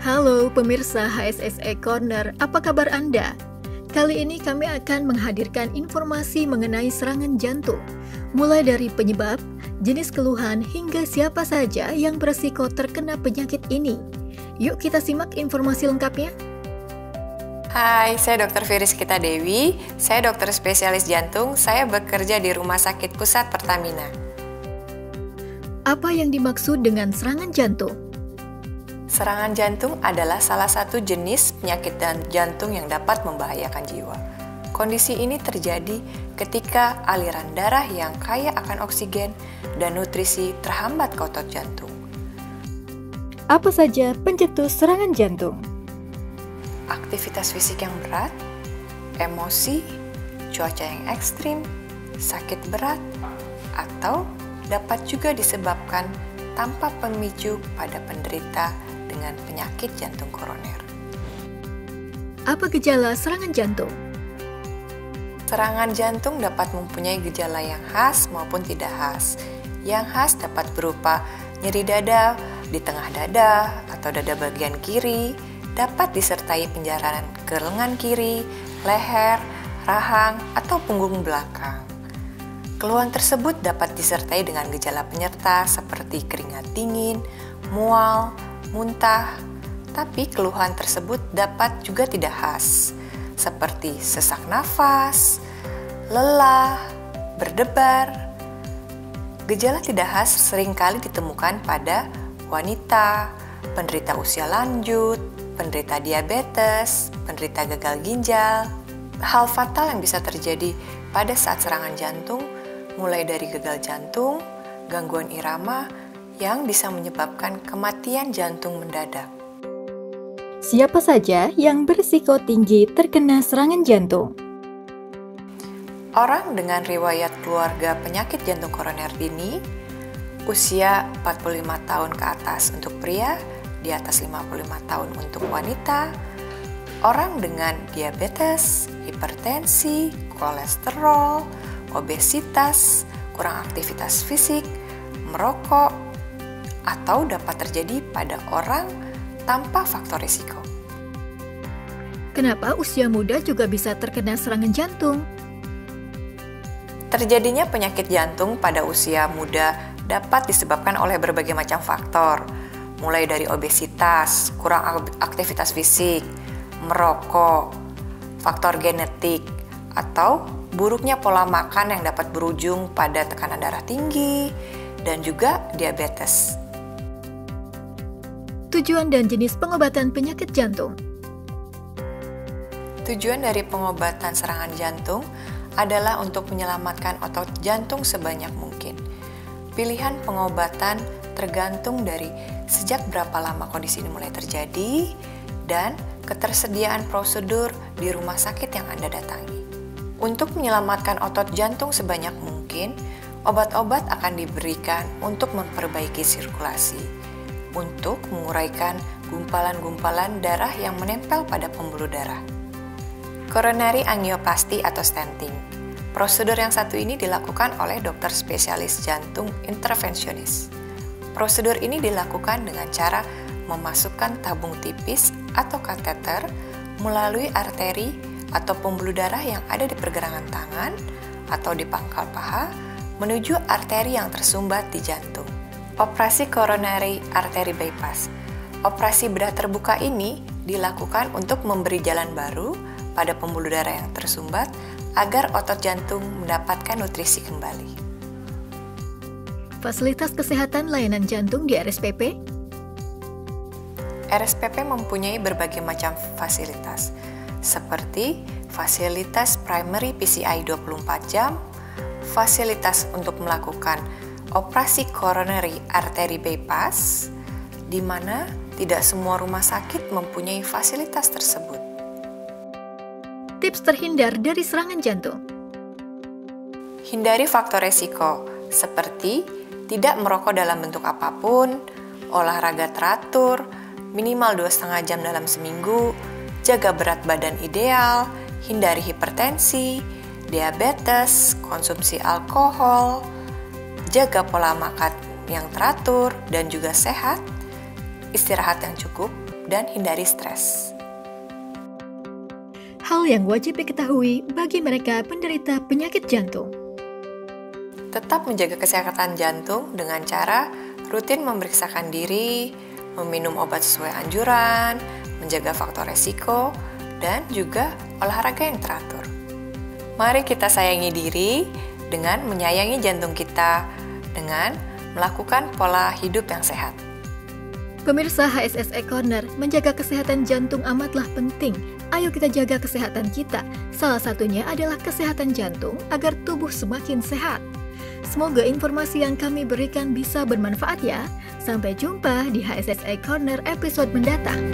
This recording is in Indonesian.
Halo pemirsa HSSE Corner, apa kabar Anda? Kali ini kami akan menghadirkan informasi mengenai serangan jantung, mulai dari penyebab, jenis keluhan, hingga siapa saja yang beresiko terkena penyakit ini. Yuk kita simak informasi lengkapnya. Hai, saya Dr. Firiskita Dewi, saya dokter spesialis jantung, saya bekerja di Rumah Sakit Pusat Pertamina. Apa yang dimaksud dengan serangan jantung? Serangan jantung adalah salah satu jenis penyakit jantung yang dapat membahayakan jiwa. Kondisi ini terjadi ketika aliran darah yang kaya akan oksigen dan nutrisi terhambat ke otot jantung. Apa saja pencetus serangan jantung? Aktivitas fisik yang berat, emosi, cuaca yang ekstrim, sakit berat, atau dapat juga disebabkan tanpa pemicu pada penderita dengan penyakit jantung koroner. Apa gejala serangan jantung? Serangan jantung dapat mempunyai gejala yang khas maupun tidak khas. Yang khas dapat berupa nyeri dada di tengah dada atau dada bagian kiri, dapat disertai penjarahan ke lengan kiri, leher, rahang, atau punggung belakang. Keluhan tersebut dapat disertai dengan gejala penyerta seperti keringat dingin, mual, muntah, tapi keluhan tersebut dapat juga tidak khas, seperti sesak nafas, lelah, berdebar. Gejala tidak khas seringkali ditemukan pada wanita, penderita usia lanjut, penderita diabetes, penderita gagal ginjal. Hal fatal yang bisa terjadi pada saat serangan jantung mulai dari gagal jantung, gangguan irama, yang bisa menyebabkan kematian jantung mendadak. Siapa saja yang berisiko tinggi terkena serangan jantung? Orang dengan riwayat keluarga penyakit jantung koroner dini, usia 45 tahun ke atas untuk pria, di atas 55 tahun untuk wanita, orang dengan diabetes, hipertensi, kolesterol, obesitas, kurang aktivitas fisik, merokok, atau dapat terjadi pada orang tanpa faktor risiko. Kenapa usia muda juga bisa terkena serangan jantung? Terjadinya penyakit jantung pada usia muda dapat disebabkan oleh berbagai macam faktor, mulai dari obesitas, kurang aktivitas fisik, merokok, faktor genetik, atau buruknya pola makan yang dapat berujung pada tekanan darah tinggi, dan juga diabetes. Tujuan dan jenis pengobatan penyakit jantung. Tujuan dari pengobatan serangan jantung adalah untuk menyelamatkan otot jantung sebanyak mungkin. Pilihan pengobatan tergantung dari sejak berapa lama kondisi ini mulai terjadi dan ketersediaan prosedur di rumah sakit yang Anda datangi. Untuk menyelamatkan otot jantung sebanyak mungkin, obat-obat akan diberikan untuk memperbaiki sirkulasi, untuk menguraikan gumpalan-gumpalan darah yang menempel pada pembuluh darah. Coronary angioplasty atau stenting. Prosedur yang satu ini dilakukan oleh dokter spesialis jantung intervensionis. Prosedur ini dilakukan dengan cara memasukkan tabung tipis atau kateter melalui arteri atau pembuluh darah yang ada di pergelangan tangan atau di pangkal paha menuju arteri yang tersumbat di jantung. Operasi coronary artery bypass. Operasi bedah terbuka ini dilakukan untuk memberi jalan baru pada pembuluh darah yang tersumbat agar otot jantung mendapatkan nutrisi kembali. Fasilitas kesehatan layanan jantung di RSPP. RSPP mempunyai berbagai macam fasilitas, seperti fasilitas primary PCI 24 jam, fasilitas untuk melakukan operasi coronary artery bypass, di mana tidak semua rumah sakit mempunyai fasilitas tersebut. Tips terhindar dari serangan jantung. Hindari faktor resiko, seperti tidak merokok dalam bentuk apapun, olahraga teratur, minimal 2,5 jam dalam seminggu, jaga berat badan ideal, hindari hipertensi, diabetes, konsumsi alkohol, jaga pola makan yang teratur dan juga sehat, istirahat yang cukup, dan hindari stres. Hal yang wajib diketahui bagi mereka penderita penyakit jantung. Tetap menjaga kesehatan jantung dengan cara rutin memeriksakan diri, meminum obat sesuai anjuran, menjaga faktor resiko, dan juga olahraga yang teratur. Mari kita sayangi diri dengan menyayangi jantung kita dengan melakukan pola hidup yang sehat. Pemirsa HSSE Corner, menjaga kesehatan jantung amatlah penting. Ayo kita jaga kesehatan kita. Salah satunya adalah kesehatan jantung agar tubuh semakin sehat. Semoga informasi yang kami berikan bisa bermanfaat ya. Sampai jumpa di HSSE Corner episode mendatang.